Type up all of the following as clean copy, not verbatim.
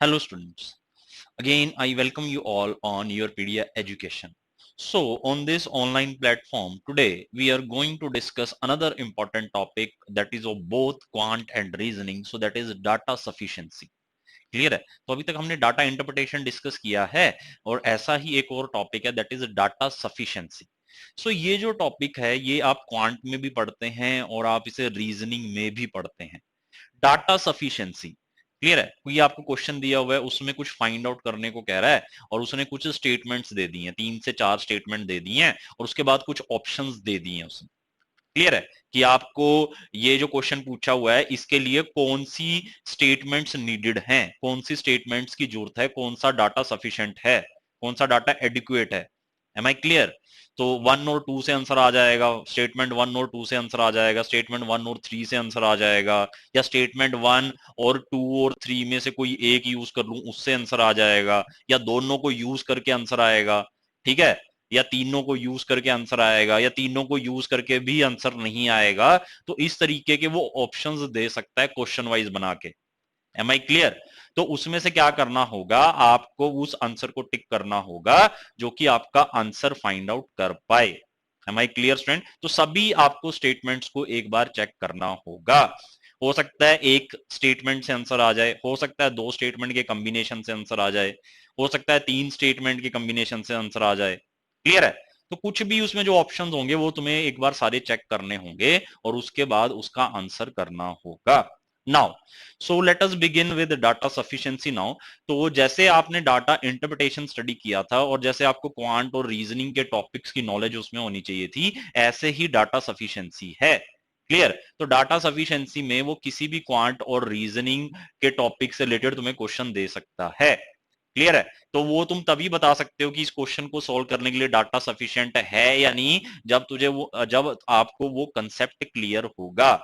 Hello students, again I welcome you all on your PDF education. So on this online platform today we are going to discuss another important topic that is of both quant and reasoning, so that is data sufficiency. Clear है? तो अभी तक हमने data interpretation discuss किया है और ऐसा ही एक और टॉपिक है दैट इज डाटा सफिशिएंसी. सो ये जो टॉपिक है ये आप क्वांट में भी पढ़ते हैं और आप इसे रीजनिंग में भी पढ़ते हैं. डाटा सफिशिएंसी क्लियर है? कोई आपको क्वेश्चन दिया हुआ है, उसमें कुछ फाइंड आउट करने को कह रहा है और उसने कुछ स्टेटमेंट्स दे दी हैं, 3 से 4 स्टेटमेंट दे दी हैं और उसके बाद कुछ ऑप्शंस दे दिए हैं उसने. क्लियर है कि आपको ये जो क्वेश्चन पूछा हुआ है इसके लिए कौन सी स्टेटमेंट्स नीडेड हैं, कौन सी स्टेटमेंट्स की जरूरत है, कौन सा डाटा सफिशिएंट है, कौन सा डाटा एडिक्वेट है. Am I clear? तो 1 और 2 से आंसर आ जाएगा, स्टेटमेंट 1 और 2 से आंसर आ जाएगा, स्टेटमेंट 1 और 3 से आंसर आ जाएगा, या स्टेटमेंट 1 और 2 और 3 में से कोई एक यूज कर लूं उससे आंसर आ जाएगा, या दोनों को यूज करके आंसर आएगा. ठीक है? या तीनों को यूज करके आंसर आएगा, या तीनों को यूज करके भी आंसर नहीं आएगा. तो इस तरीके के वो ऑप्शंस दे सकता है क्वेश्चन वाइज बना के. Am I clear? तो उसमें से क्या करना होगा, आपको उस आंसर को टिक करना होगा जो कि आपका आंसर फाइंड आउट कर पाए. Am I clear student? तो सभी आपको स्टेटमेंट्स को एक बार चेक करना होगा. हो सकता है एक स्टेटमेंट से आंसर आ जाए, हो सकता है 2 स्टेटमेंट के कॉम्बिनेशन से आंसर आ जाए, हो सकता है 3 स्टेटमेंट के कॉम्बिनेशन से आंसर आ जाए. क्लियर है? तो कुछ भी उसमें जो ऑप्शंस होंगे वो तुम्हें एक बार सारे चेक करने होंगे और उसके बाद उसका आंसर करना होगा. Now so let us begin with data sufficiency now. तो जैसे आपने डाटा इंटरप्रिटेशन स्टडी किया था और जैसे आपको क्वांट और रीजनिंग के टॉपिक्स की नॉलेज उसमें होनी चाहिए थी, ऐसे ही डाटा सफिशिएंसी है. क्लियर? तो डाटा सफिशिएंसी में वो किसी भी क्वांट और रीजनिंग के टॉपिक से रिलेटेड तुम्हें क्वेश्चन दे सकता है. क्लियर है? तो वो तुम तभी बता सकते हो कि इस क्वेश्चन को सॉल्व करने के लिए डाटा सफिशिएंट है या नहीं, जब आपको वो कंसेप्ट क्लियर होगा.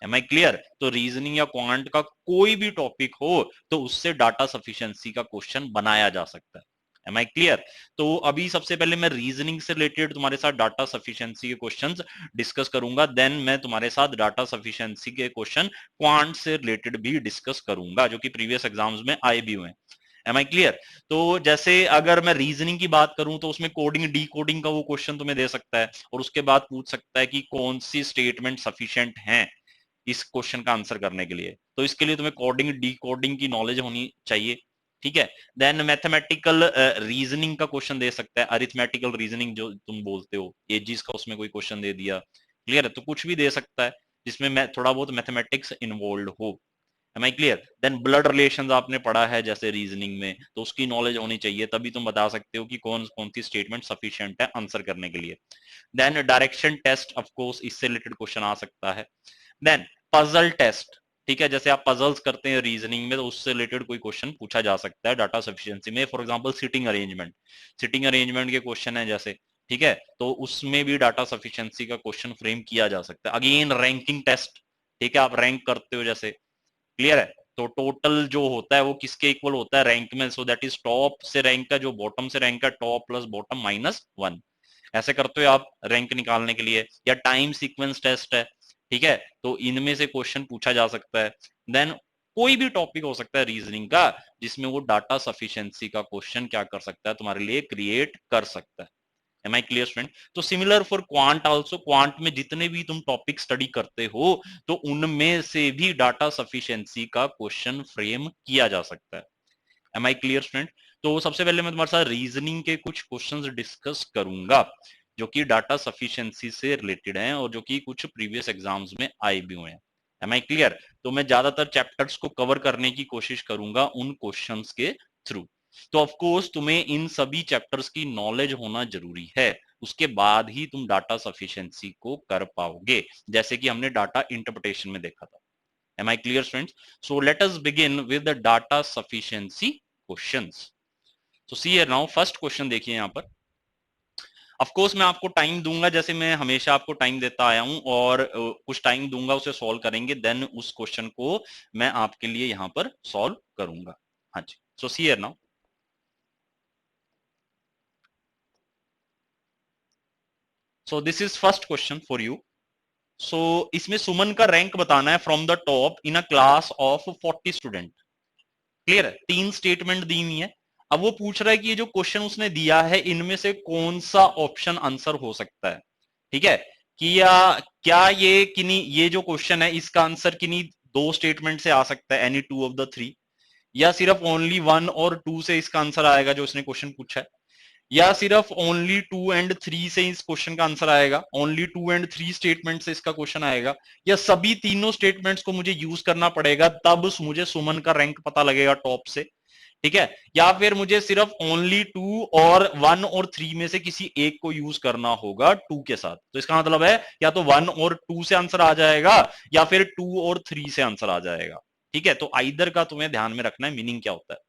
Am I clear? तो रीजनिंग या क्वांट का कोई भी टॉपिक हो तो उससे डाटा सफिशिएंसी का क्वेश्चन बनाया जा सकता है. Am I clear? तो अभी सबसे पहले मैं रीजनिंग से रिलेटेड तुम्हारे साथ डाटा सफिशिएंसी के क्वेश्चंस डिस्कस करूंगा, देन मैं तुम्हारे साथ डाटा सफिशिएंसी के क्वेश्चन क्वांट से रिलेटेड भी डिस्कस करूंगा जो कि प्रीवियस एग्जाम्स में आए भी हुए हैं. Am I clear? तो जैसे अगर मैं रीजनिंग की बात करूं तो उसमें कोडिंग डी कोडिंग का वो क्वेश्चन तुम्हें दे सकता है और उसके बाद पूछ सकता है कि कौन सी स्टेटमेंट सफिशिएंट है इस क्वेश्चन का आंसर करने के लिए. तो इसके लिए तुम्हें कोडिंग डी कोडिंग की नॉलेज होनी चाहिए. ठीक है? देन मैथमेटिकल रीजनिंग का क्वेश्चन दे सकता है, अरिथमेटिकल रीजनिंग जो तुम बोलते हो, एजिस का उसमें कोई क्वेश्चन दे दिया. क्लियर है? तो कुछ भी दे सकता है जिसमें मैं थोड़ा बहुत मैथमेटिक्स इन्वॉल्व हो. Am I clear? Then blood relations आपने पढ़ा है जैसे रीजनिंग में, तो उसकी नॉलेज होनी चाहिए, तभी तुम बता सकते हो कि कौन कौन सी स्टेटमेंट सफिशिएंट है आंसर करने के लिए. Then direction test, of course इससे रिलेटेड क्वेश्चन आ सकता है. Then puzzle test. ठीक है? जैसे आप पजल्स करते हैं रीजनिंग में तो उससे रिलेटेड कोई क्वेश्चन पूछा जा सकता है डाटा सफिशिएंसी में. फॉर एग्जांपल सिटिंग अरेंजमेंट के क्वेश्चन है जैसे. ठीक है? तो उसमें भी डाटा सफिशिएंसी का क्वेश्चन फ्रेम किया जा सकता है. Again ranking test. ठीक है? आप रैंक करते हो जैसे. क्लियर है? तो टोटल जो होता है वो किसके इक्वल होता है? रैंक में. सो दैट इज टॉप से रैंक का जो बॉटम से रैंक का टॉप प्लस बॉटम -1. ऐसे करते हो आप रैंक निकालने के लिए. या टाइम सीक्वेंस टेस्ट है. ठीक है? तो इनमें से क्वेश्चन पूछा जा सकता है. देन कोई भी टॉपिक हो सकता है रीजनिंग का जिसमें वो डाटा सफिशिएंसी का क्वेश्चन क्या कर सकता है, तुम्हारे लिए क्रिएट कर सकता है. Am I clear student? तो similar for quant also. Quant में जितने भी तुम टॉपिक स्टडी करते हो तो उनमें से भी डाटा सफिशिएंसी का क्वेश्चन फ्रेम किया जा सकता है. Am I clear student? तो सबसे पहले मैं तुम्हारे साथ रीजनिंग के कुछ क्वेश्चंस डिस्कस करूंगा जो कि डाटा सफिशिएंसी से रिलेटेड हैं और जो कि कुछ प्रीवियस एग्जाम्स में आए भी हुए हैं. Am I clear? तो मैं ज्यादातर चैप्टर्स को कवर करने की कोशिश करूंगा उन क्वेश्चंस के थ्रू. तो ऑफ कोर्स तुम्हें इन सभी चैप्टर्स की नॉलेज होना जरूरी है, उसके बाद ही तुम डाटा सफिशिएंसी को कर पाओगे, जैसे कि हमने डाटा इंटरप्रिटेशन में देखा था. Am I clear, students? So let us begin with the data sufficiency questions. So see here now, first question देखिए यहाँ पर. Of course मैं आपको टाइम दूंगा जैसे मैं हमेशा आपको टाइम देता आया हूं और कुछ टाइम दूंगा, उसे सॉल्व करेंगे, देन उस क्वेश्चन को मैं आपके लिए यहाँ पर सॉल्व करूंगा. हाँ जी. So see here now. So this is first question for you. So इसमें सुमन का रैंक बताना है from the top in a class of 40 student. Clear है, 3 स्टेटमेंट दी हुई है। अब वो पूछ रहा है कि ये जो क्वेश्चन उसने दिया है इनमें से कौन सा ऑप्शन आंसर हो सकता है। ठीक है, कि या क्या ये किन्हीं, ये जो क्वेश्चन है इसका आंसर किन्हीं दो स्टेटमेंट से आ सकता है, any two of the three, या सिर्फ ओनली वन और टू से इसका आंसर आएगा जो उसने क्वेश्चन पूछा है, या सिर्फ ओनली टू एंड थ्री से इस क्वेश्चन का आंसर आएगा, only two and three statement से इसका क्वेश्चन आएगा, या सभी तीनों स्टेटमेंट्स को मुझे यूज करना पड़ेगा तब मुझे सुमन का रैंक पता लगेगा टॉप से। ठीक है, या फिर मुझे सिर्फ ओनली टू और वन और थ्री में से किसी एक को यूज करना होगा टू के साथ। तो इसका मतलब है या तो वन और टू से आंसर आ जाएगा या फिर टू और थ्री से आंसर आ जाएगा। ठीक है, तो आइदर का तुम्हें ध्यान में रखना है, मीनिंग क्या होता है।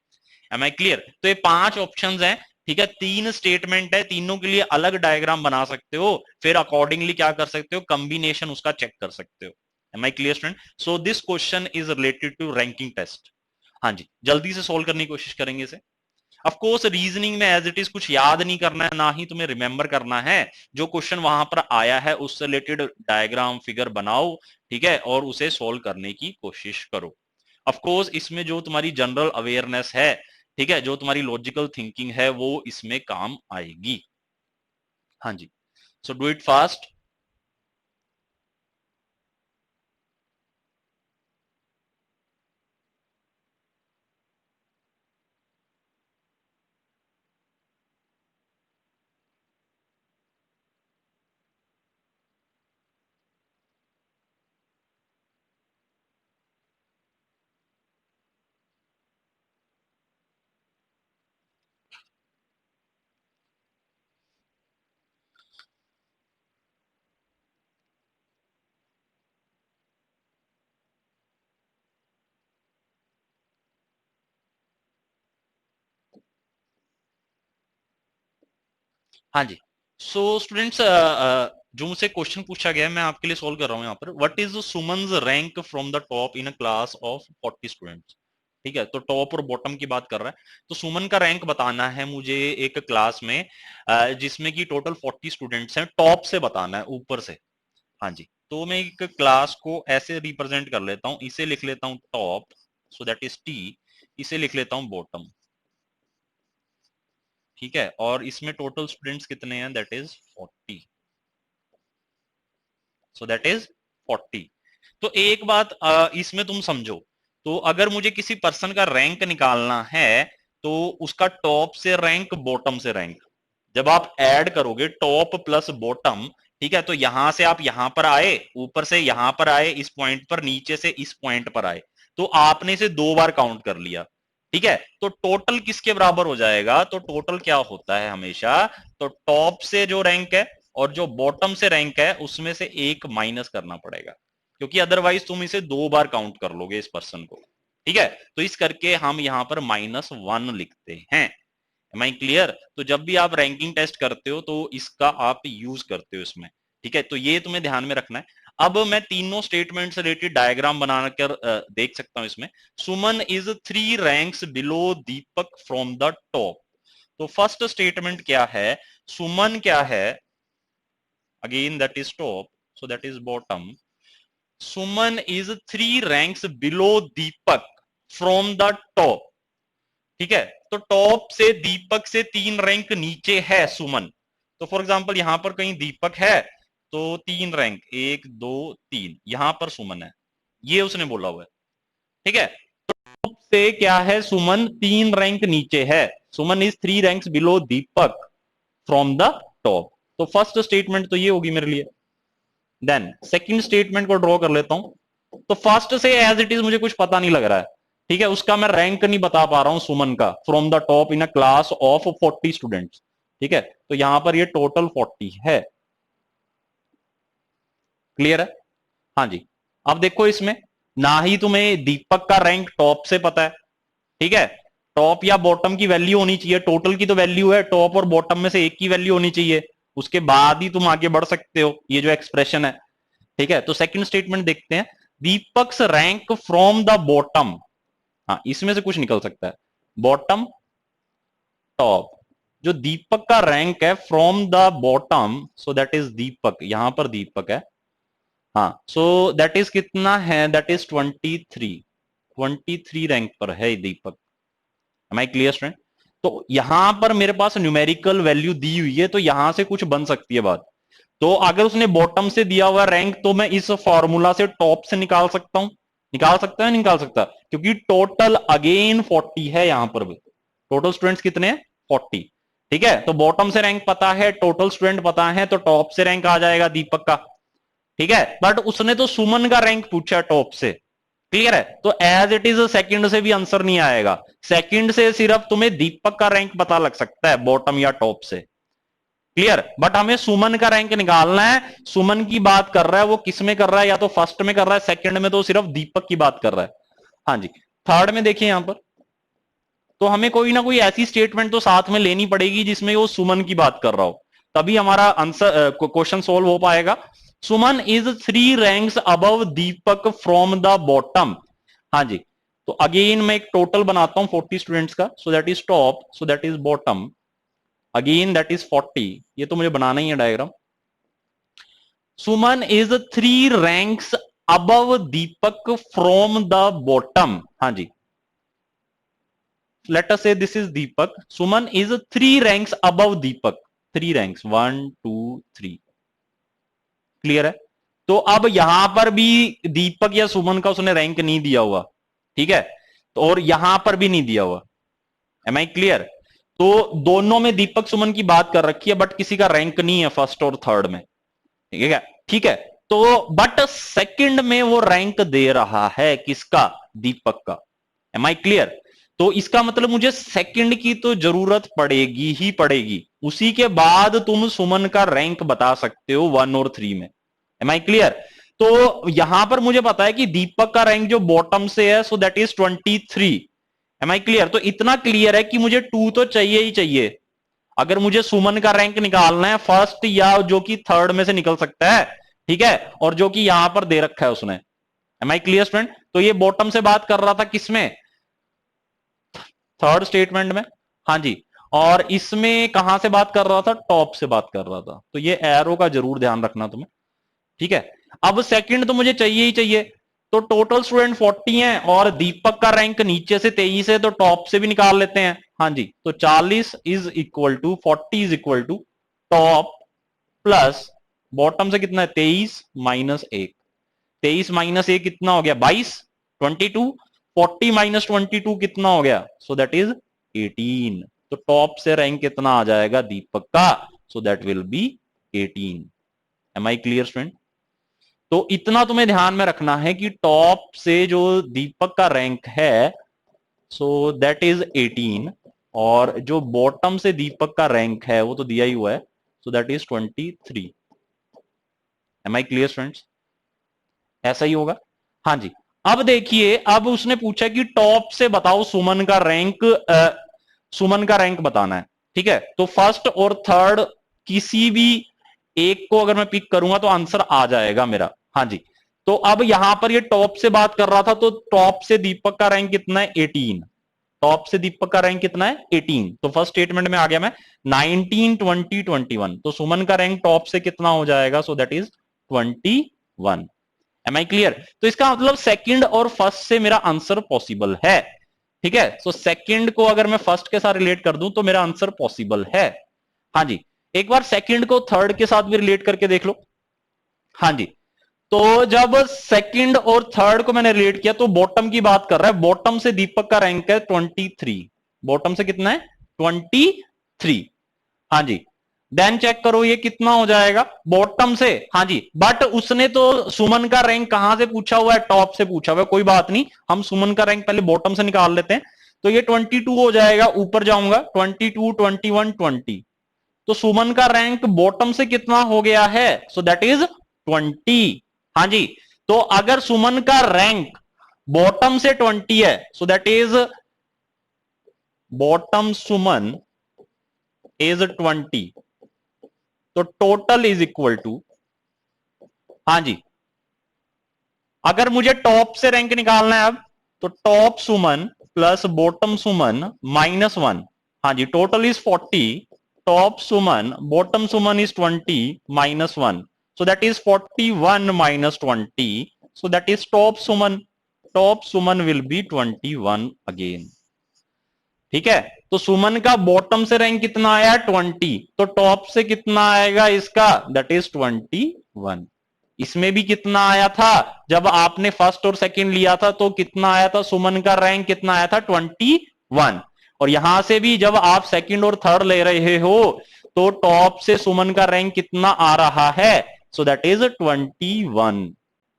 Am I clear? तो ये 5 ऑप्शंस हैं। ठीक है, 3 स्टेटमेंट है, तीनों के लिए अलग डायग्राम बना सकते हो, फिर अकॉर्डिंगली क्या कर सकते हो, कॉम्बिनेशन उसका चेक कर सकते हो। Am I clear student? So this question is related to ranking test. हाँ जी, जल्दी से सोल्व करने की कोशिश करेंगे इसे। ऑफ कोर्स रीजनिंग में एज इट इज कुछ याद नहीं करना है, ना ही तुम्हें रिमेंबर करना है। जो क्वेश्चन वहां पर आया है उससे रिलेटेड डायग्राम फिगर बनाओ, ठीक है, और उसे सोल्व करने की कोशिश करो। ऑफ कोर्स इसमें जो तुम्हारी जनरल अवेयरनेस है, ठीक है, जो तुम्हारी लॉजिकल थिंकिंग है वो इसमें काम आएगी। हाँ जी, सो डू इट फास्ट। हाँ जी, सो स्टूडेंट्स जो मुझसे क्वेश्चन पूछा गया है मैं आपके लिए सोल्व कर रहा हूँ यहाँ पर। What is Suman's rank from the top in a class of 40 students. ठीक है, तो टॉप और बॉटम की बात कर रहा है, तो सुमन का रैंक बताना है मुझे एक क्लास में जिसमें कि टोटल 40 स्टूडेंट्स हैं, टॉप से बताना है, ऊपर से। हाँ जी, तो मैं एक क्लास को ऐसे रिप्रेजेंट कर लेता हूँ, इसे लिख लेता हूँ top, so that is T, इसे लिख लेता हूँ बॉटम। ठीक है, और इसमें टोटल स्टूडेंट्स कितने हैं, that is 40, so that is 40। तो एक बात इसमें तुम समझो, तो अगर मुझे किसी पर्सन का रैंक निकालना है तो उसका टॉप से रैंक बॉटम से रैंक, जब आप ऐड करोगे टॉप प्लस बॉटम, ठीक है, तो यहां से आप यहां पर आए, ऊपर से यहां पर आए इस पॉइंट पर, नीचे से इस पॉइंट पर आए, तो आपने इसे दो बार काउंट कर लिया। ठीक है, तो टोटल किसके बराबर हो जाएगा, तो टोटल क्या होता है हमेशा, तो टॉप से जो रैंक है और जो बॉटम से रैंक है उसमें से एक माइनस करना पड़ेगा, क्योंकि अदरवाइज तुम इसे दो बार काउंट कर लोगे इस पर्सन को। ठीक है, तो इस करके हम यहां पर -1 लिखते हैं। Am I clear? तो जब भी आप रैंकिंग टेस्ट करते हो तो इसका आप यूज करते हो इसमें। ठीक है, तो ये तुम्हें ध्यान में रखना है। अब मैं तीनों स्टेटमेंट से रिलेटेड डायग्राम बनाकर देख सकता हूं इसमें। Suman is 3 ranks below Deepak from the top. तो फर्स्ट स्टेटमेंट क्या है, सुमन क्या है, again that is top, so that is bottom. Suman is 3 ranks below Deepak from the top. ठीक है, तो टॉप से दीपक से 3 रैंक नीचे है सुमन। तो फॉर एग्जांपल यहां पर कहीं दीपक है, तो 3 रैंक, 1 2 3, यहां पर सुमन है, ये उसने बोला हुआ है। ठीक है, टॉप से क्या है, सुमन 3 रैंक नीचे है, Suman is 3 ranks below Deepak from the top. तो फर्स्ट स्टेटमेंट तो ये होगी मेरे लिए। देन सेकंड स्टेटमेंट को ड्रॉ कर लेता हूं। तो फर्स्ट से एज इट इज मुझे कुछ पता नहीं लग रहा है, ठीक है, उसका मैं रैंक नहीं बता पा रहा हूं सुमन का, from the top in a class of 40 students. ठीक है, तो यहां पर ये टोटल 40 है। क्लियर है? हाँ जी। अब देखो इसमें ना ही तुम्हें दीपक का रैंक टॉप से पता है, ठीक है, टॉप या बॉटम की वैल्यू होनी चाहिए, टोटल की तो वैल्यू है, टॉप और बॉटम में से एक की वैल्यू होनी चाहिए, उसके बाद ही तुम आगे बढ़ सकते हो, ये जो एक्सप्रेशन है। ठीक है, तो सेकंड स्टेटमेंट देखते हैं, दीपक्स रैंक फ्रॉम द बॉटम। हाँ, इसमें से कुछ निकल सकता है, बॉटम टॉप। जो दीपक का रैंक है from the bottom, so that is Deepak, यहां पर दीपक है। हाँ, सो दैट इज कितना है, दैट इज 23, 23 रैंक पर है Deepak. Am I clear student? तो यहां पर मेरे पास न्यूमेरिकल वैल्यू दी हुई है, तो यहां से कुछ बन सकती है बात। तो अगर उसने बॉटम से दिया हुआ रैंक, तो मैं इस फॉर्मूला से टॉप से निकाल सकता हूं। निकाल सकता है, निकाल सकता, क्योंकि टोटल अगेन 40 है यहां पर भी। टोटल स्टूडेंट्स कितने हैं? 40। ठीक है, तो बॉटम से रैंक पता है, टोटल स्टूडेंट पता है, तो टॉप से रैंक आ जाएगा दीपक का। ठीक है, बट उसने तो सुमन का रैंक पूछा टॉप से। क्लियर है? तो एज इट इज सेकंड से भी आंसर नहीं आएगा। सेकंड से सिर्फ तुम्हें दीपक का रैंक पता लग सकता है, बॉटम या टॉप से। क्लियर? बट हमें सुमन का रैंक निकालना है। सुमन की बात कर रहा है, वो किस में कर रहा है? या तो फर्स्ट में कर रहा है, सेकंड में तो सिर्फ दीपक की बात कर रहा है। हाँ जी, थर्ड में देखिए यहां पर, तो हमें कोई ना कोई ऐसी स्टेटमेंट तो साथ में लेनी पड़ेगी जिसमें वो सुमन की बात कर रहा हो, तभी हमारा आंसर क्वेश्चन सोल्व हो पाएगा। Suman is 3 ranks above Deepak from the bottom. हाँ जी, तो अगेन मैं एक टोटल बनाता हूं 40 स्टूडेंट्स का, so that is top, so that is bottom, again that is 40। ये तो मुझे बनाना ही है diagram. Suman is 3 ranks above Deepak from the bottom. हाँ जी, let us say this is Deepak. Suman is 3 ranks above Deepak. 3 ranks, 1 2 3। Clear है? तो अब यहां पर भी दीपक या सुमन का उसने रैंक नहीं दिया हुआ। ठीक है, तो और यहां पर भी नहीं दिया हुआ। Am I clear? तो दोनों में दीपक सुमन की बात कर रखी है, बट किसी का रैंक नहीं है फर्स्ट और थर्ड में। ठीक है, ठीक है। तो बट सेकंड में वो रैंक दे रहा है, किसका? दीपक का। Am I clear? तो इसका मतलब मुझे सेकंड की तो जरूरत पड़ेगी ही पड़ेगी, उसी के बाद तुम सुमन का रैंक बता सकते हो 1 और 3 में। Am I clear? तो यहां पर मुझे पता है कि दीपक का रैंक जो बॉटम से है, so that is 23। Am I clear? तो इतना क्लियर है कि मुझे 2 तो चाहिए ही चाहिए अगर मुझे सुमन का रैंक निकालना है, फर्स्ट या जो कि थर्ड में से निकल सकता है। ठीक है, और जो कि यहां पर दे रखा है उसने। Am I clear student? तो ये बॉटम से बात कर रहा था किसमें? थर्ड स्टेटमेंट में। हाँ जी, और इसमें कहां से बात कर रहा था? टॉप से बात कर रहा था। तो ये एरो का जरूर ध्यान रखना तुम्हें। ठीक है, अब सेकंड तो मुझे चाहिए ही चाहिए। तो टोटल स्टूडेंट 40 हैं और दीपक का रैंक नीचे से 23 है, तो टॉप से भी निकाल लेते हैं। हाँ जी, तो 40 is equal to 40 is equal to top plus bottom से कितना है? 23 माइनस 1। 23 माइनस 1 कितना हो गया? 22। 22। 40 माइनस 22 कितना हो गया? सो दैट इज 18। तो टॉप से रैंक कितना आ जाएगा दीपक का? So that will be 18। Am I clear student? तो इतना तुम्हें ध्यान में रखना है कि टॉप से जो दीपक का रैंक है, सो दैट इज 18, और जो बॉटम से दीपक का रैंक है वो तो दिया ही हुआ है, so that is 23। Am I clear students? ऐसा ही होगा। हाँ जी, अब देखिए, अब उसने पूछा कि टॉप से बताओ सुमन का रैंक, सुमन का रैंक बताना है। ठीक है, तो फर्स्ट और थर्ड किसी भी एक को अगर मैं पिक करूंगा तो आंसर आ जाएगा मेरा। हाँ जी, तो अब यहां पर ये टॉप से बात कर रहा था, तो टॉप से दीपक का रैंक कितना है? 18। टॉप से दीपक का रैंक कितना है? 18। तो फर्स्ट स्टेटमेंट में आ गया मैं 19 20 21। तो सुमन का रैंक टॉप से कितना हो जाएगा? So that is 21। Am I clear? तो इसका मतलब सेकंड और फर्स्ट से मेरा आंसर पॉसिबल है। ठीक है, सो सेकंड को अगर मैं फर्स्ट के साथ रिलेट कर दूं तो मेरा आंसर पॉसिबल है। हाँ जी, एक बार सेकंड को थर्ड के साथ भी रिलेट करके देख लो। हाँ जी, तो जब सेकंड और थर्ड को मैंने रिलेट किया तो बॉटम की बात कर रहा है, बॉटम से दीपक का रैंक है 23। बॉटम से कितना है? 23। हाँ जी, देन चेक करो ये कितना हो जाएगा बॉटम से। हाँ जी, बट उसने तो सुमन का रैंक कहां से पूछा हुआ है? टॉप से पूछा हुआ है। कोई बात नहीं, हम सुमन का रैंक पहले बॉटम से निकाल लेते हैं। तो ये 22 हो जाएगा, ऊपर जाऊंगा 22 21 20। तो सुमन का रैंक बॉटम से कितना हो गया है? So that is 20। हाँ जी, तो अगर सुमन का रैंक बॉटम से 20 है, so that is bottom Suman is 20, तो टोटल इज इक्वल टू, हाँ जी, अगर मुझे टॉप से रैंक निकालना है अब, तो top Suman plus bottom Suman minus 1। हाँ जी, total is 40, top Suman bottom Suman is 20 minus 1, so that is 41 minus 20, so that is top Suman. Top Suman will be 21 again. ठीक है, तो सुमन का बॉटम से रैंक कितना आया 20, तो टॉप से कितना आएगा इसका, दैट इज 21। इसमें भी कितना आया था, जब आपने फर्स्ट और सेकंड लिया था तो कितना आया था, सुमन का रैंक कितना आया था 21। और यहां से भी जब आप सेकंड और थर्ड ले रहे हो तो टॉप से सुमन का रैंक कितना आ रहा है, so that is 21।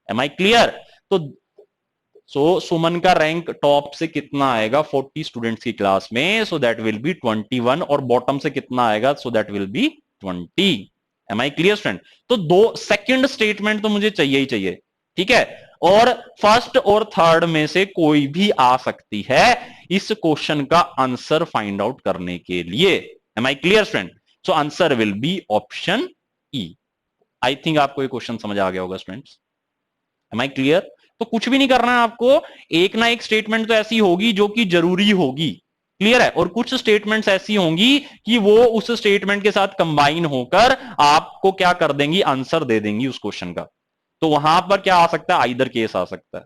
Am I clear? तो सुमन का रैंक टॉप से कितना आएगा 40 स्टूडेंट्स की क्लास में, सो दैट विल बी 21, और बॉटम से कितना आएगा, so that will be 20। Am I clear student? तो दो सेकंड स्टेटमेंट तो मुझे चाहिए ही चाहिए, ठीक है, और फर्स्ट और थर्ड में से कोई भी आ सकती है इस क्वेश्चन का आंसर फाइंड आउट करने के लिए। Am I clear student? So answer will be option E. I think आपको ये क्वेश्चन समझ आ गया होगा स्टूडेंट्स। M I clear? तो कुछ भी नहीं करना है आपको, एक ना एक स्टेटमेंट तो ऐसी होगी जो कि जरूरी होगी, क्लियर है, और कुछ स्टेटमेंट्स ऐसी होंगी कि वो उस स्टेटमेंट के साथ कंबाइन होकर आपको क्या कर देंगी, आंसर दे देंगी उस क्वेश्चन का। तो वहां पर क्या आ सकता है, आइदर केस आ सकता है।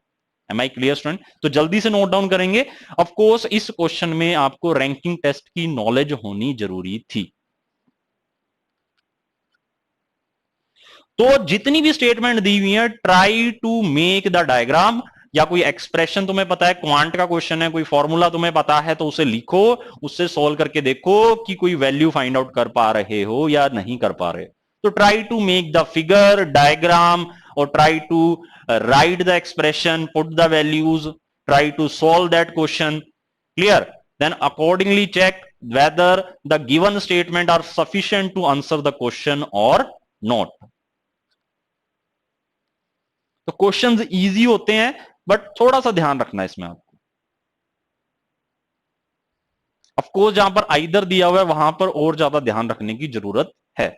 Am I clear student? तो जल्दी से नोट डाउन करेंगे। ऑफ कोर्स इस क्वेश्चन में आपको रैंकिंग टेस्ट की नॉलेज होनी जरूरी थी। तो जितनी भी स्टेटमेंट दी हुई है, try to make the diagram, या कोई एक्सप्रेशन तुम्हें पता है, क्वांट का क्वेश्चन है, कोई फॉर्मूला तुम्हें पता है तो उसे लिखो, उससे सॉल्व करके देखो कि कोई वैल्यू फाइंड आउट कर पा रहे हो या नहीं कर पा रहे। तो try to make the figure diagram, और try to write the expression, put the values, try to solve that question, clear? Then accordingly check whether the given statement are sufficient to answer the question or not। तो questions easy होते हैं, but थोड़ा सा ध्यान रखना है इसमें आपको। ऑफकोर्स जहां पर आइदर दिया हुआ है वहां पर और ज्यादा ध्यान रखने की जरूरत है।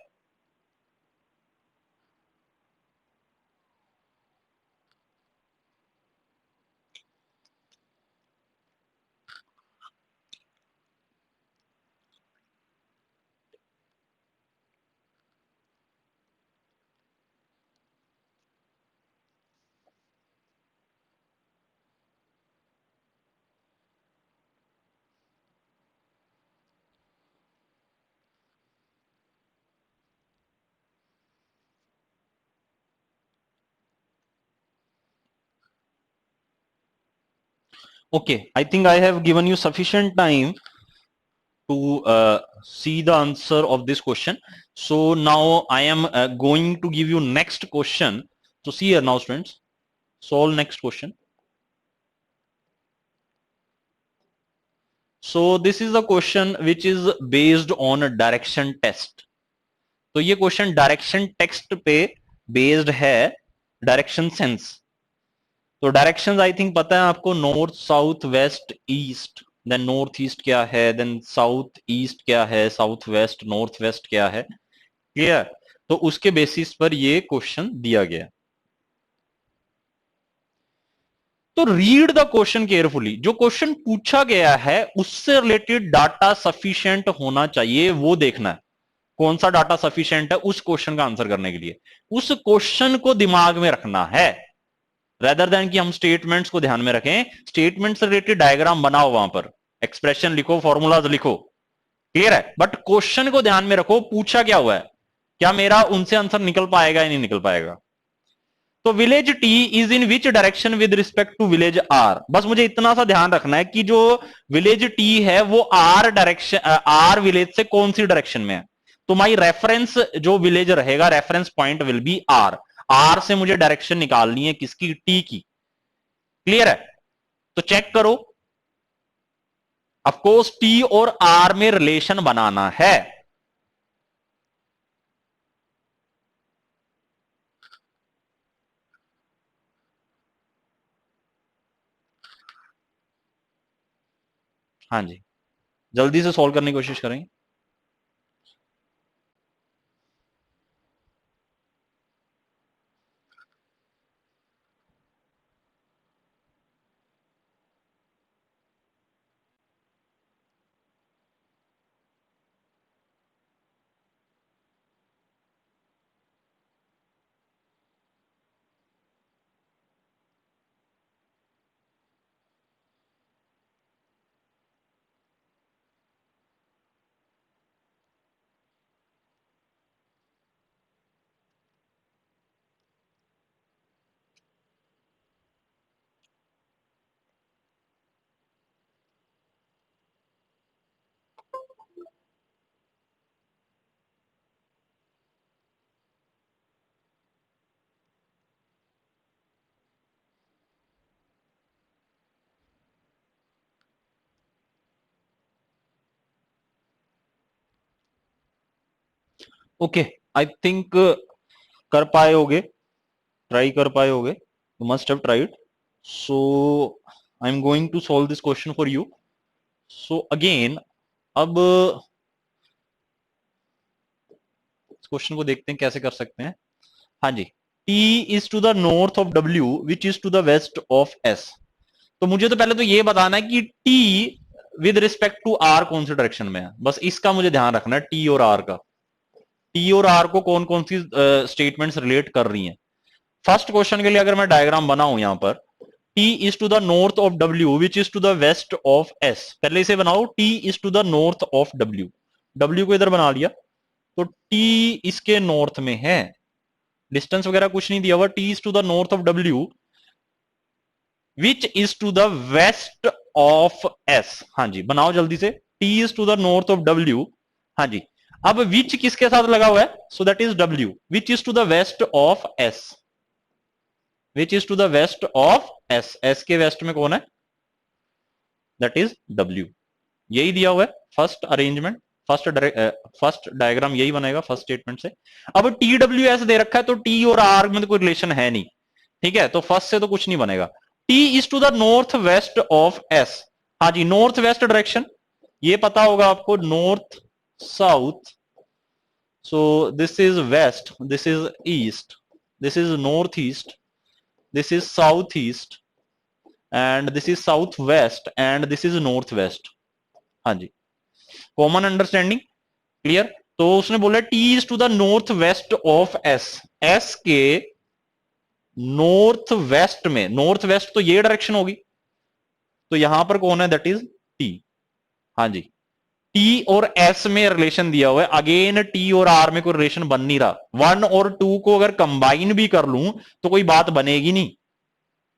Okay, I think I have given you sufficient time to see the answer of this question. So now I am going to give you next question. So see here now students, solve next question. So this is the question which is based on a direction test. तो ये question direction test पे based है, direction sense. तो directions I think पता है आपको, north south west east, then north east क्या है, देन साउथ ईस्ट क्या है, साउथ वेस्ट नॉर्थ वेस्ट क्या है, क्लियर? तो उसके बेसिस पर ये क्वेश्चन दिया गया। तो रीड द क्वेश्चन केयरफुली, जो क्वेश्चन पूछा गया है उससे रिलेटेड डाटा सफिशिएंट होना चाहिए, वो देखना है कौन सा डाटा सफिशिएंट है उस क्वेश्चन का आंसर करने के लिए। उस क्वेश्चन को दिमाग में रखना है, रेदर देन कि हम स्टेटमेंट्स को ध्यान में रखें। स्टेटमेंट से रिलेटेड डायग्राम बनाओ, वहां पर एक्सप्रेशन लिखो, फॉर्मूलाज लिखो, क्लियर है, बट क्वेश्चन को ध्यान में रखो, पूछा क्या हुआ है, क्या मेरा उनसे आंसर निकल पाएगा या नहीं निकल पाएगा। तो village T is in which direction with respect to village R, बस मुझे इतना सा ध्यान रखना है कि जो विलेज टी है वो आर डायरेक्शन, आर विलेज से कौन सी डायरेक्शन में है। तो माई रेफरेंस जो विलेज रहेगा, reference point will be R. R से मुझे डायरेक्शन निकालनी है किसकी, टी की, क्लियर है? तो चेक करो, ऑफकोर्स टी और आर में रिलेशन बनाना है। हाँ जी, जल्दी से सॉल्व करने की कोशिश करेंगे। ओके, आई थिंक कर पाए होगे, ट्राई कर पाए होगे, you must have tried. So I am going to solve this question for you. So again, अब इस क्वेश्चन को देखते हैं कैसे कर सकते हैं. हाँ जी, T is to the north of W which is to the west of S. तो मुझे तो पहले तो ये बताना है कि T with respect to R कौन सी डायरेक्शन में है. बस इसका मुझे ध्यान रखना है, T और R का. T और R को कौन कौन सी स्टेटमेंट्स रिलेट कर रही हैं. फर्स्ट क्वेश्चन के लिए अगर मैं डायग्राम बनाऊं यहां पर, T is to the north of W which is to the west of S. पहले इसे बनाओ, T is to the north of W. W को इधर बना लिया, तो T इसके नॉर्थ में है. डिस्टेंस वगैरह कुछ नहीं दिया हुआ. T is to the north of W which is to the west of S. हाँ जी, बनाओ जल्दी से. T is to the north of W. हाँ जी, अब विच किसके साथ लगा हुआ है, so that is W. Which is to the west of S. Which is to the west of S. S के वेस्ट में कौन है, दैट इज W. यही दिया हुआ है फर्स्ट अरेंजमेंट, फर्स्ट डायग्राम यही बनेगा फर्स्ट स्टेटमेंट से. अब TWS दे रखा है, तो T और R में तो कोई रिलेशन है नहीं. ठीक है, तो फर्स्ट से तो कुछ नहीं बनेगा. T is to the north west of S. हाँ जी, नॉर्थ वेस्ट डायरेक्शन ये पता होगा आपको, north south. So this is west, this is east, this is north east, this is south east, and this is south west, and this is north west. हाँ जी, common understanding, clear. तो उसने बोला T is to the north west of S. S के north west में, north west तो ये direction होगी, तो यहां पर कौन है, दैट इज T. हाँ जी, T और S में रिलेशन दिया हुआ है. अगेन T और R में कोई रिलेशन बन नहीं रहा. 1 और 2 को अगर कंबाइन भी कर लूं तो कोई बात बनेगी नहीं.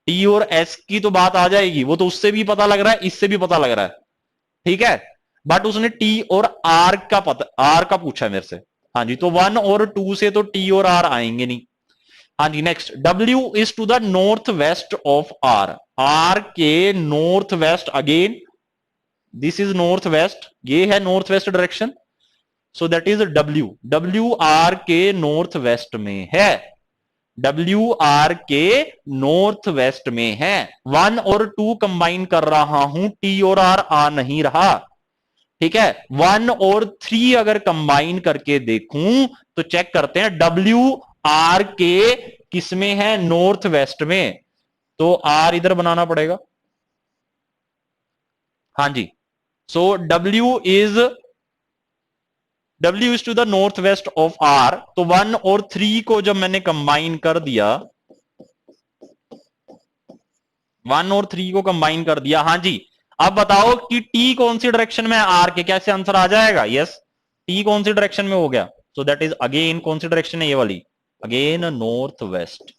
T और S की तो बात आ जाएगी, वो तो उससे भी पता लग रहा है, इससे भी पता लग रहा है. ठीक है, बट उसने T और R का पता, R का पूछा है मेरे से. हाँ जी, तो 1 और 2 से तो T और R आएंगे नहीं. हाँ जी, next, W is to the north west of R. R के north west, again this is north west, ये है north west direction, so that is W. W R के नॉर्थ वेस्ट में है. W R के नॉर्थ वेस्ट में है. 1 और 2 कंबाइन कर रहा हूं, T और R आ नहीं रहा. ठीक है, 1 और 3 अगर कंबाइन करके देखूं तो चेक करते हैं, W R के किसमें है, नॉर्थ वेस्ट में, तो R इधर बनाना पड़ेगा. हाँ जी, so W is to the north west of R. तो 1 और 3 को जब मैंने कंबाइन कर दिया, 1 और 3 को कंबाइन कर दिया. हाँ जी, अब बताओ कि T कौन सी डायरेक्शन में है R के, कैसे आंसर आ जाएगा. यस, T कौन सी डायरेक्शन में हो गया, सो दैट इज अगेन कौन सी डायरेक्शन है, ये वाली, again north west,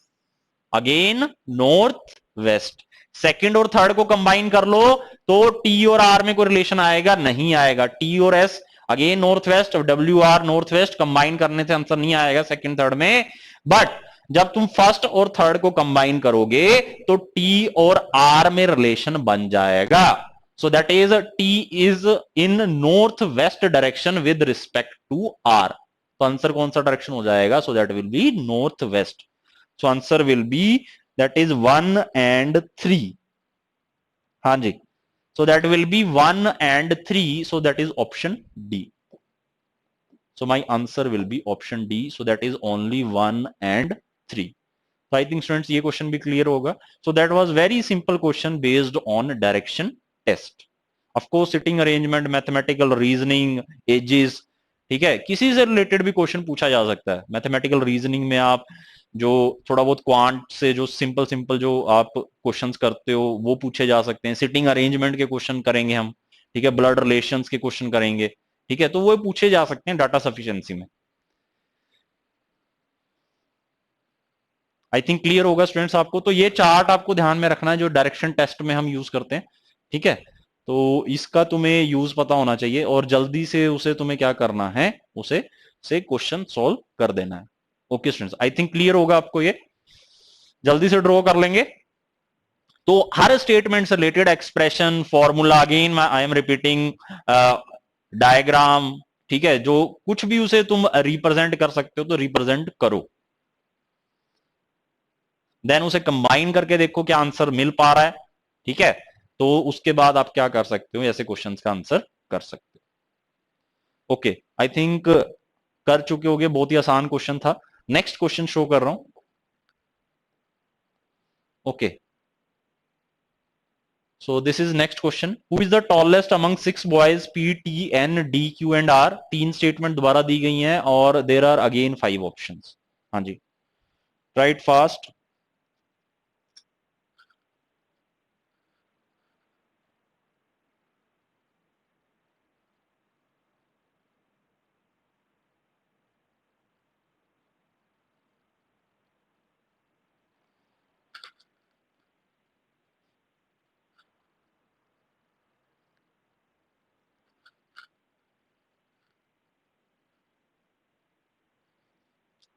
again north west. Second और थर्ड को कंबाइन कर लो तो T और R में कोई रिलेशन आएगा, नहीं आएगा. T और S again north west, W R north west, combine करने से आंसर नहीं आएगा सेकंड थर्ड में. बट जब तुम फर्स्ट और थर्ड को कंबाइन करोगे तो T और R में रिलेशन बन जाएगा. So that is T is in north west direction with respect to R. तो आंसर कौन सा डायरेक्शन हो जाएगा, so that will be north west. So answer will be, that is 1 and 3. हाँ जी, so that will be 1 and 3, so that is option D. So my answer will be option D, so that is only 1 and 3. So I think students ये question भी clear होगा. So that was very simple question based on direction test. Of course sitting arrangement, mathematical reasoning, ages, ठीक है, किसी से related भी question पूछा जा सकता है. मैथमेटिकल रीजनिंग में आप जो थोड़ा बहुत क्वांट से जो सिंपल सिंपल जो आप क्वेश्चंस करते हो वो पूछे जा सकते हैं. सिटिंग अरेंजमेंट के क्वेश्चन करेंगे हम, ठीक है, ब्लड रिलेशंस के क्वेश्चन करेंगे, ठीक है, तो वो पूछे जा सकते हैं डाटा सफिशिएंसी में. आई थिंक क्लियर होगा स्टूडेंट्स आपको. तो ये चार्ट आपको ध्यान में रखना है जो डायरेक्शन टेस्ट में हम यूज करते हैं. ठीक है, तो इसका तुम्हें यूज पता होना चाहिए और जल्दी से उसे तुम्हें क्या करना है, उसे से क्वेश्चन सॉल्व कर देना है. ओके स्टूडेंट्स, आई थिंक क्लियर होगा आपको. ये जल्दी से ड्रॉ कर लेंगे. तो हर स्टेटमेंट से related expression, formula, again I am repeating, diagram, ठीक है, जो कुछ भी उसे तुम रिप्रेजेंट कर सकते हो तो रिप्रेजेंट करो, देन उसे कंबाइन करके देखो क्या आंसर मिल पा रहा है। ठीक है, तो उसके बाद आप क्या कर सकते हो, ऐसे क्वेश्चंस का आंसर कर सकते हो। ओके, आई थिंक कर चुके होगे, बहुत ही आसान क्वेश्चन था। नेक्स्ट क्वेश्चन शो कर रहा हूं। Okay, so this is next question, who is the tallest among six boys p t n d q and r। तीन स्टेटमेंट दोबारा दी गई हैं और देर आर अगेन 5 ऑप्शंस। हाँ जी, राइट फास्ट।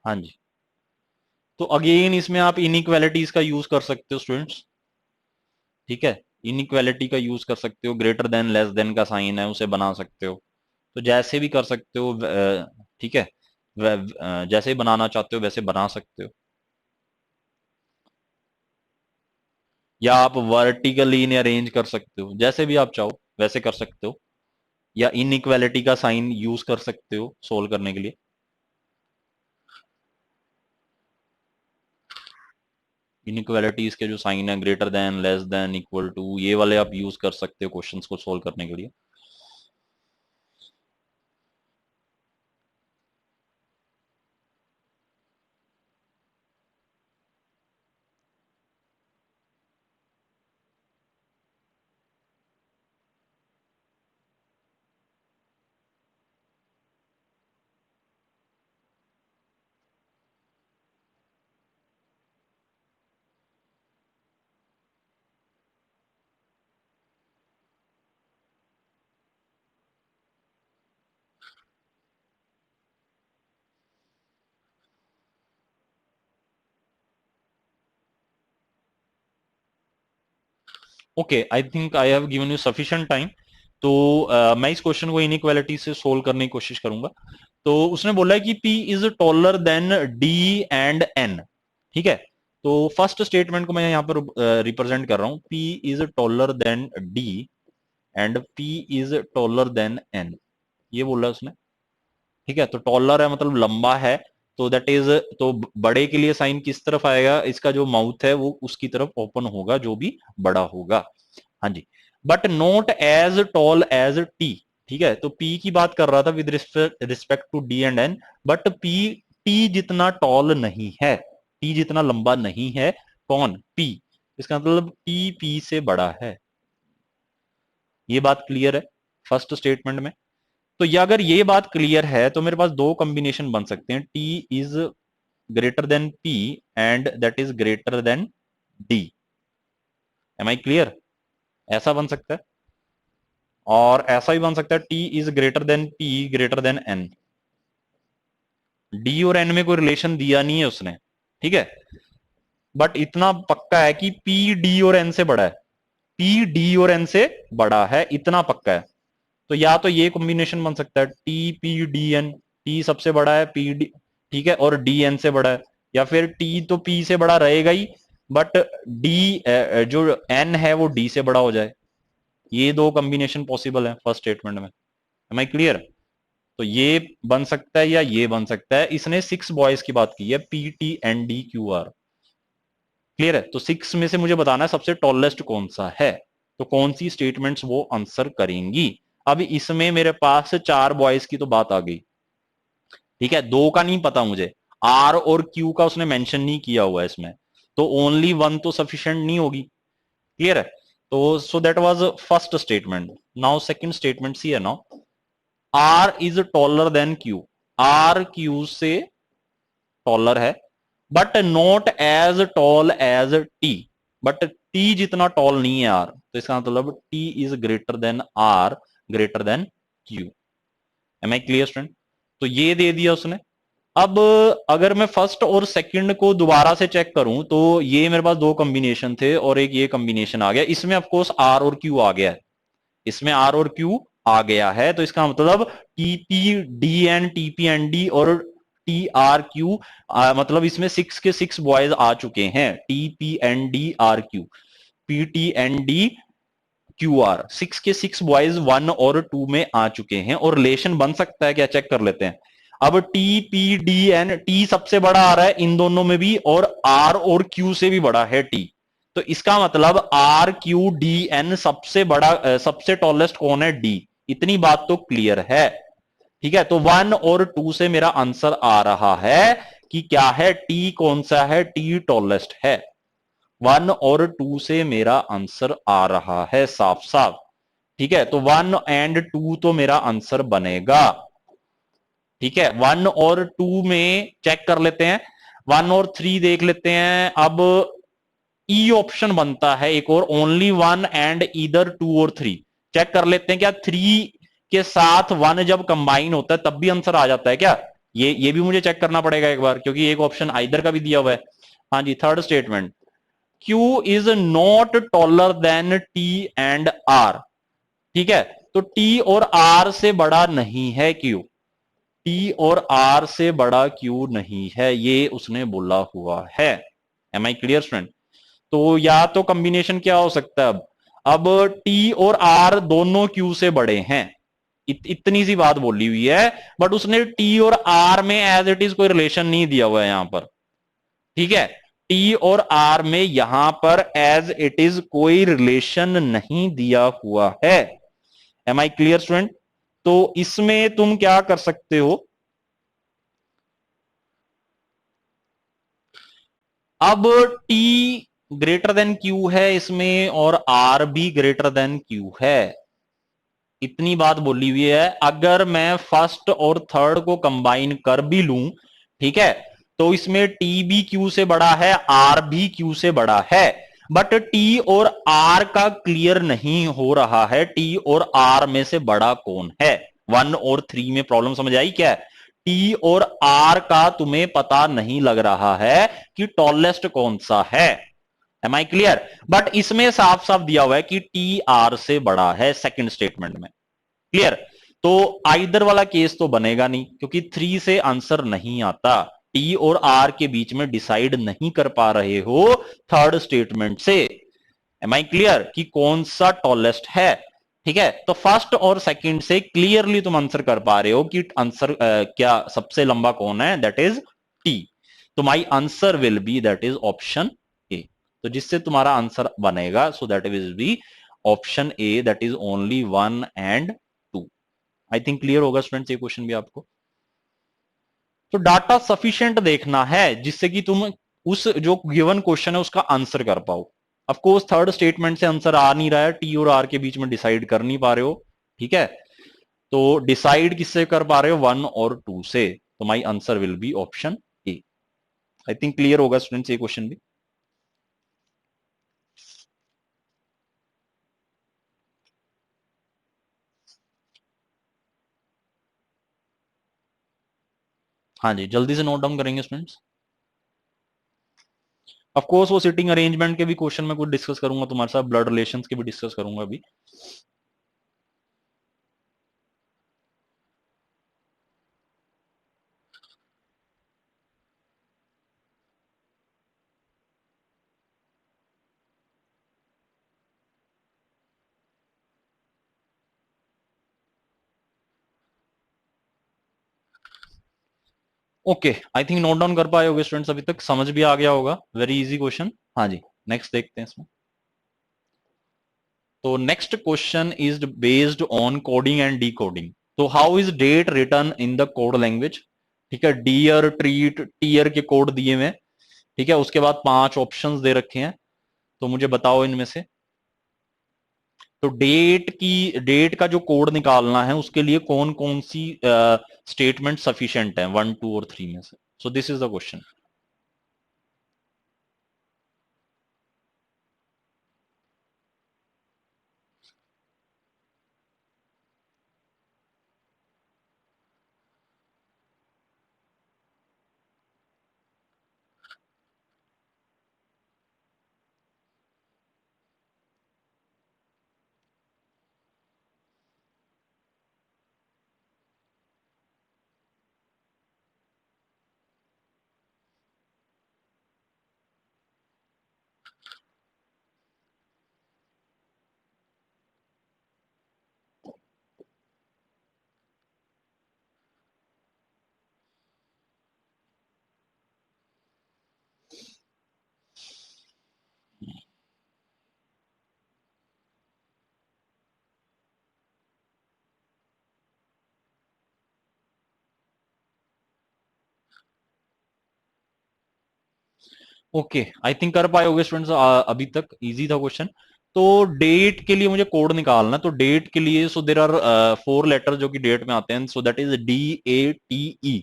हाँ जी, तो अगेन इसमें आप इनइक्वालिटीज का यूज कर सकते हो स्टूडेंट्स। ठीक है, इनइक्वालिटी का यूज कर सकते हो, ग्रेटर देन लेस देन का साइन है उसे बना सकते हो, तो जैसे भी कर सकते हो। ठीक है, जैसे बनाना चाहते हो वैसे बना सकते हो, या आप वर्टिकली इन्हें अरेंज कर सकते हो, जैसे भी आप चाहो वैसे कर सकते हो, या इनइक्वालिटी का साइन यूज कर सकते हो सोल्व करने के लिए। इनइक्वालिटीज के जो साइन है, greater than, less than, equal to, ये वाले आप यूज कर सकते हो क्वेश्चंस को सोल्व करने के लिए। Okay, I think I have given you sufficient time. तो मैं इस क्वेश्चन को इनइक्वालिटी से सोल्व करने की कोशिश करूंगा। तो उसने बोला है कि P is taller then D and N। ठीक है, तो फर्स्ट स्टेटमेंट को मैं यहाँ पर रिप्रेजेंट कर रहा हूँ, P is taller then D and P is taller then N, ये बोला उसने। ठीक है, तो टॉलर है मतलब लंबा है, तो दैट इज, तो बड़े के लिए साइन किस तरफ आएगा, इसका जो माउथ है वो उसकी तरफ ओपन होगा जो भी बड़ा होगा। हाँ जी, but not as tall as T. ठीक है, तो पी की बात कर रहा था with respect to D and N, but P T जितना टॉल नहीं है, टी जितना लंबा नहीं है। कौन? पी। इसका मतलब टी पी से बड़ा है। ये बात क्लियर है फर्स्ट स्टेटमेंट में। तो ये अगर ये बात क्लियर है तो मेरे पास दो कॉम्बिनेशन बन सकते हैं, T is greater than P and that is greater than D. Am I clear? ऐसा बन सकता है, और ऐसा भी बन सकता है T is greater than P greater than N. D और एन में कोई रिलेशन दिया नहीं है उसने। ठीक है, बट इतना पक्का है कि पी डी और एन से बड़ा है, पी डी और एन से बड़ा है, इतना पक्का है। तो या तो ये कॉम्बिनेशन बन सकता है T P D N, T सबसे बड़ा है, पी डी, ठीक है, और डी एन से बड़ा है, या फिर टी तो पी से बड़ा रहेगा ही, बट डी जो एन है वो डी से बड़ा हो जाए। ये दो कॉम्बिनेशन पॉसिबल है फर्स्ट स्टेटमेंट में। Am I clear? तो ये बन सकता है या ये बन सकता है। इसने 6 बॉयज की बात की है, P T N D Q R. Clear है? तो 6 में से मुझे बताना है सबसे टॉलेस्ट कौन सा है, तो कौन सी स्टेटमेंट्स वो आंसर करेंगी। अब इसमें मेरे पास 4 बॉयज की तो बात आ गई। ठीक है, दो का नहीं पता मुझे, आर और क्यू का उसने मेंशन नहीं किया हुआ है इसमें, तो ओनली वन तो सफिशिएंट नहीं होगी। क्लियर है? तो so that was first statement. Now second statement C है now, R is taller than Q, R Q से टॉलर है, but not as tall as T, but T जितना टॉल नहीं है आर, तो इसका मतलब T is greater than R greater than Q. Am I clear student? तो ये दे दिया उसने। अब अगर मैं फर्स्ट और सेकंड को दोबारा से चेक करूं तो ये मेरे पास दो कॉम्बिनेशन थे और एक ये कॉम्बिनेशन आ गया, इसमें ऑफकोर्स आर और क्यू आ गया है, इसमें आर और क्यू आ गया है, तो इसका मतलब TPDN, TPND और TRQ, मतलब इसमें 6 के 6 बॉयज आ चुके हैं। TPNDRQ, PTND QR, 6 के 6 बॉयज 1 और 2 में आ चुके हैं। और रिलेशन बन सकता है क्या, चेक कर लेते हैं। अब TPDN, टी सबसे बड़ा आ रहा है इन दोनों में भी, और R और Q से भी बड़ा है टी। तो इसका मतलब RQDN सबसे बड़ा, सबसे टॉलेस्ट कौन है, डी। इतनी बात तो क्लियर है। ठीक है, तो 1 और 2 से मेरा आंसर आ रहा है कि क्या है, टी कौन सा है, टी टॉलेस्ट है। 1 और 2 से मेरा आंसर आ रहा है साफ साफ। ठीक है, तो 1 और 2 तो मेरा आंसर बनेगा। ठीक है, 1 और 2 में चेक कर लेते हैं। 1 और 3 देख लेते हैं। अब ई ऑप्शन बनता है एक और, ओनली 1 एंड ईदर 2 और 3। चेक कर लेते हैं क्या 3 के साथ 1 जब कंबाइन होता है तब भी आंसर आ जाता है क्या। ये भी मुझे चेक करना पड़ेगा एक बार, क्योंकि एक ऑप्शन आइदर का भी दिया हुआ है। हाँ जी, third statement, Q is not taller than T and R। ठीक है, तो T और R से बड़ा नहीं है Q। T और R से बड़ा Q नहीं है, ये उसने बोला हुआ है। Am I clear student. तो या तो कॉम्बिनेशन क्या हो सकता है, अब टी और आर दोनों क्यू से बड़े हैं। इतनी सी बात बोली हुई है, बट उसने टी और आर में एज इट इज कोई रिलेशन नहीं दिया हुआ है यहां पर। ठीक है, टी और आर में यहां पर एज इट इज कोई रिलेशन नहीं दिया हुआ है। Am I clear student. तो इसमें तुम क्या कर सकते हो, अब टी ग्रेटर देन क्यू है इसमें, और आर भी ग्रेटर देन क्यू है। इतनी बात बोली हुई है, अगर मैं फर्स्ट और थर्ड को कंबाइन कर भी लूं, ठीक है, तो इसमें टी भी क्यू से बड़ा है, आर भी क्यू से बड़ा है। बट टी और आर का क्लियर नहीं हो रहा है, टी और आर में से बड़ा कौन है। 1 और 3 में प्रॉब्लम समझ आई क्या, टी और आर का तुम्हें पता नहीं लग रहा है कि टॉलेस्ट कौन सा है। Am I clear. बट इसमें साफ साफ दिया हुआ है कि टी आर से बड़ा है, सेकंड स्टेटमेंट में। क्लियर। तो आइदर वाला केस तो बनेगा नहीं, क्योंकि 3 से आंसर नहीं आता। टी और आर के बीच में डिसाइड नहीं कर पा रहे हो थर्ड स्टेटमेंट से। एम आई क्लियर कि कौन सा टॉलेस्ट है। ठीक है, तो फर्स्ट और सेकंड से क्लियरली तुम आंसर कर पा रहे हो कि आंसर क्या सबसे लंबा कौन है, दैट इज टी। तो my answer will be that is option A. तो जिससे तुम्हारा आंसर बनेगा, so that will be option A, that is only 1 and 2। I think clear होगा स्टूडेंट्स ये क्वेश्चन भी आपको। तो डाटा सफिशिएंट देखना है जिससे कि तुम उस जो गिवन क्वेश्चन है उसका आंसर कर पाओ। ऑफ कोर्स थर्ड स्टेटमेंट से आंसर आ नहीं रहा है, टी और आर के बीच में डिसाइड कर नहीं पा रहे हो। ठीक है, तो डिसाइड किससे कर पा रहे हो, 1 और 2 से। तो my answer will be option A. I think clear होगा स्टूडेंट्स ये क्वेश्चन भी। हाँ जी, जल्दी से नोट डाउन करेंगे स्टूडेंट्स। ऑफ कोर्स वो सिटिंग अरेंजमेंट के भी क्वेश्चन में कुछ डिस्कस करूंगा तुम्हारे साथ, ब्लड रिलेशंस के भी डिस्कस करूंगा अभी। Okay, I think note down कर पाए होगे स्टूडेंट्स, अभी तक समझ भी आ गया होगा, वेरी इजी क्वेश्चन। हाँ जी, नेक्स्ट देखते हैं इसमें। तो next question is based on coding and decoding. तो how is date written in the code language. ठीक है, डियर, ट्रीट, टीयर के कोड दिए हुए। ठीक है, उसके बाद 5 ऑप्शंस दे रखे हैं। तो मुझे बताओ इनमें से, तो डेट का जो कोड निकालना है उसके लिए कौन कौन सी स्टेटमेंट सफिशिएंट है 1, 2 और 3 में से। सो this is the question. Okay, I think कर पाए होगे स्टूडेंट्स, अभी तक इजी था क्वेश्चन। तो डेट के लिए मुझे कोड निकालना, तो डेट के लिए सो देर आर 4 लेटर जो कि डेट में आते हैं, सो दैट इज DATE।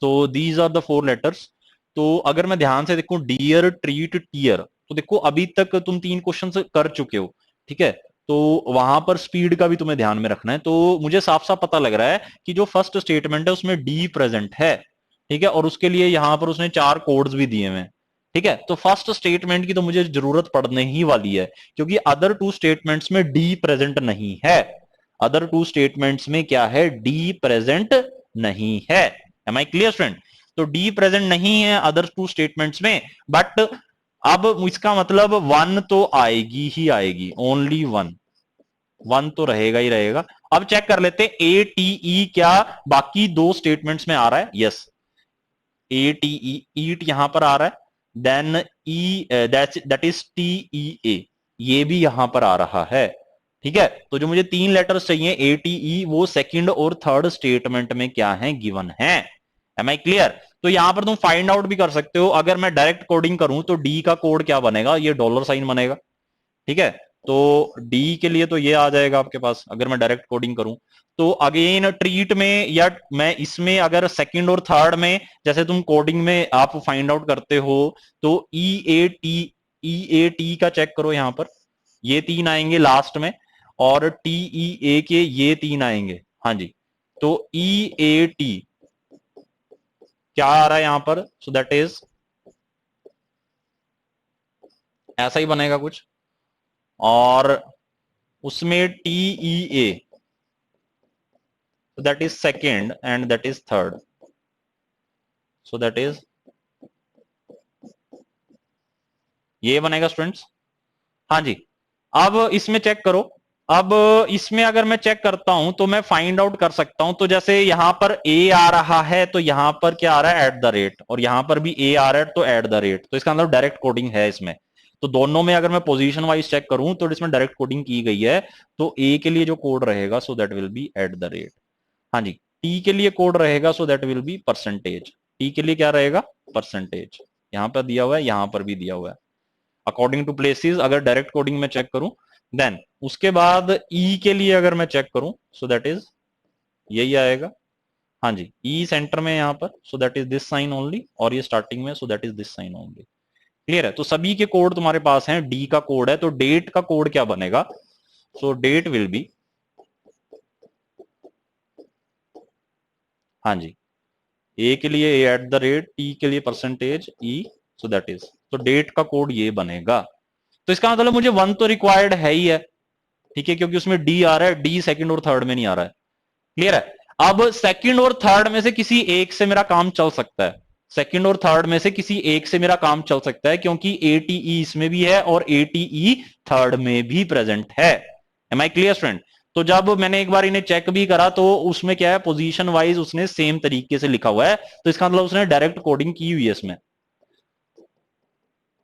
तो दीज आर द 4 लेटर्स। तो अगर मैं ध्यान से देखूं, डियर, ट्रीट, टीयर, तो देखो अभी तक तुम 3 क्वेश्चन कर चुके हो, ठीक है। तो वहां पर स्पीड का भी तुम्हें ध्यान में रखना है। तो मुझे साफ साफ पता लग रहा है कि जो फर्स्ट स्टेटमेंट है उसमें डी प्रेजेंट है, ठीक है, और उसके लिए यहां पर उसने 4 कोड्स भी दिए हुए हैं, ठीक है। तो फर्स्ट स्टेटमेंट की तो मुझे जरूरत पड़ने ही वाली है, क्योंकि अदर 2 स्टेटमेंट्स में डी प्रेजेंट नहीं है। अदर 2 स्टेटमेंट्स में क्या है, डी प्रेजेंट नहीं है। Am I clear friend? तो डी प्रेजेंट नहीं है अदर 2 स्टेटमेंट्स में, बट अब इसका मतलब वन तो आएगी ही आएगी, ओनली वन, वन तो रहेगा ही रहेगा। अब चेक कर लेते ATE क्या बाकी 2 स्टेटमेंट्स में आ रहा है? यस, ATE, ईट यहां पर आ रहा है। देन दैट इज TEA, ये भी यहां पर आ रहा है, ठीक है। तो जो मुझे 3 लेटर्स चाहिए ATE, वो सेकंड और थर्ड स्टेटमेंट में क्या है, गिवन है। Am I clear? तो यहां पर तुम फाइंड आउट भी कर सकते हो, अगर मैं डायरेक्ट कोडिंग करूं तो डी का कोड क्या बनेगा, ये $साइन बनेगा, ठीक है। तो डी के लिए तो ये आ जाएगा आपके पास, अगर मैं डायरेक्ट कोडिंग करूं। तो अगेन ट्रीट में या मैं इसमें अगर सेकंड और थर्ड में, जैसे तुम कोडिंग में आप फाइंड आउट करते हो, तो ई ए टी का चेक करो यहां पर, ये 3 आएंगे लास्ट में, और TEA के ये 3 आएंगे। हाँ जी, तो EAT क्या आ रहा है यहां पर, सो दैट इज ऐसा ही बनेगा कुछ। और उसमें TEA, so that is second and that is third, so that is ये बनेगा स्टूडेंट्स। हाँ जी, अब इसमें चेक करो। अब इसमें अगर मैं चेक करता हूं तो मैं फाइंड आउट कर सकता हूं, तो जैसे यहां पर ए आ रहा है तो यहां पर क्या आ रहा है, एट द रेट, और यहां पर भी ए आ रहा है तो एट द रेट, तो इसका मतलब डायरेक्ट कोडिंग है इसमें। तो दोनों में अगर मैं पोजीशन वाइज चेक करूं तो इसमें डायरेक्ट कोडिंग की गई है। तो ए के लिए जो कोड रहेगा, सो that will B at the rate. हाँ जी, टी के लिए कोड रहेगा, सो that will be percentage. T के लिए क्या रहेगा, परसेंटेज, यहां पर दिया हुआ है, यहां पर भी दिया हुआ है, अकॉर्डिंग टू प्लेसेस अगर डायरेक्ट कोडिंग में चेक करूं। देन उसके बाद ई के लिए अगर मैं चेक करूं, सो दैट इज यही आएगा। हाँ जी, ई सेंटर में यहां पर, so that is this sign only, और ये स्टार्टिंग में, so that is this sign only. Clear है? तो सभी के कोड तुम्हारे पास हैं, डी का कोड है, तो डेट का कोड क्या बनेगा, सो डेट विल बी, हाँ जी, ए के लिए ए एट द रेट, टी के लिए percentage, E, so that is, तो डेट का कोड ये बनेगा। तो इसका मतलब मुझे वन तो रिक्वायर्ड है ही है, ठीक है, क्योंकि उसमें डी आ रहा है, डी सेकंड और थर्ड में नहीं आ रहा है। क्लियर है? अब सेकंड और थर्ड में से किसी एक से मेरा काम चल सकता है, सेकंड और थर्ड में से किसी एक से मेरा काम चल सकता है, क्योंकि ATE इसमें भी है और ATE थर्ड में भी प्रेजेंट है। Am I clear friend? तो जब मैंने एक बार इन्हें चेक भी करा तो उसमें क्या है, पोजीशन वाइज उसने सेम तरीके से लिखा हुआ है, तो इसका मतलब उसने डायरेक्ट कोडिंग की हुई है इसमें,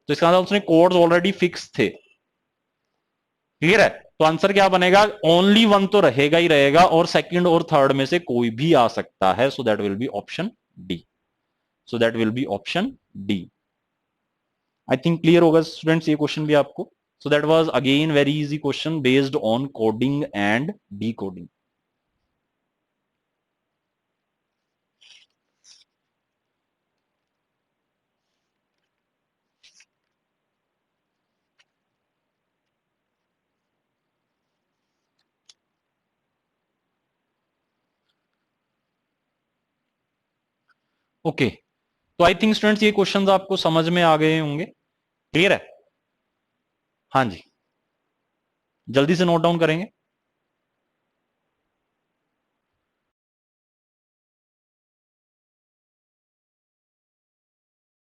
तो इसका मतलब उसने कोड्स ऑलरेडी फिक्स थे। क्लियर है? तो आंसर क्या बनेगा, ओनली वन तो रहेगा ही रहेगा, और सेकंड और थर्ड में से कोई भी आ सकता है, so that will be option D. So that will be option D. I think clear होगा स्टूडेंट्स ये क्वेश्चन भी आपको। सो that was again very easy question based on coding and D coding. Okay, तो आई थिंक स्टूडेंट्स ये questions आपको समझ में आ गए होंगे। क्लियर है? हाँ जी, जल्दी से नोट डाउन करेंगे।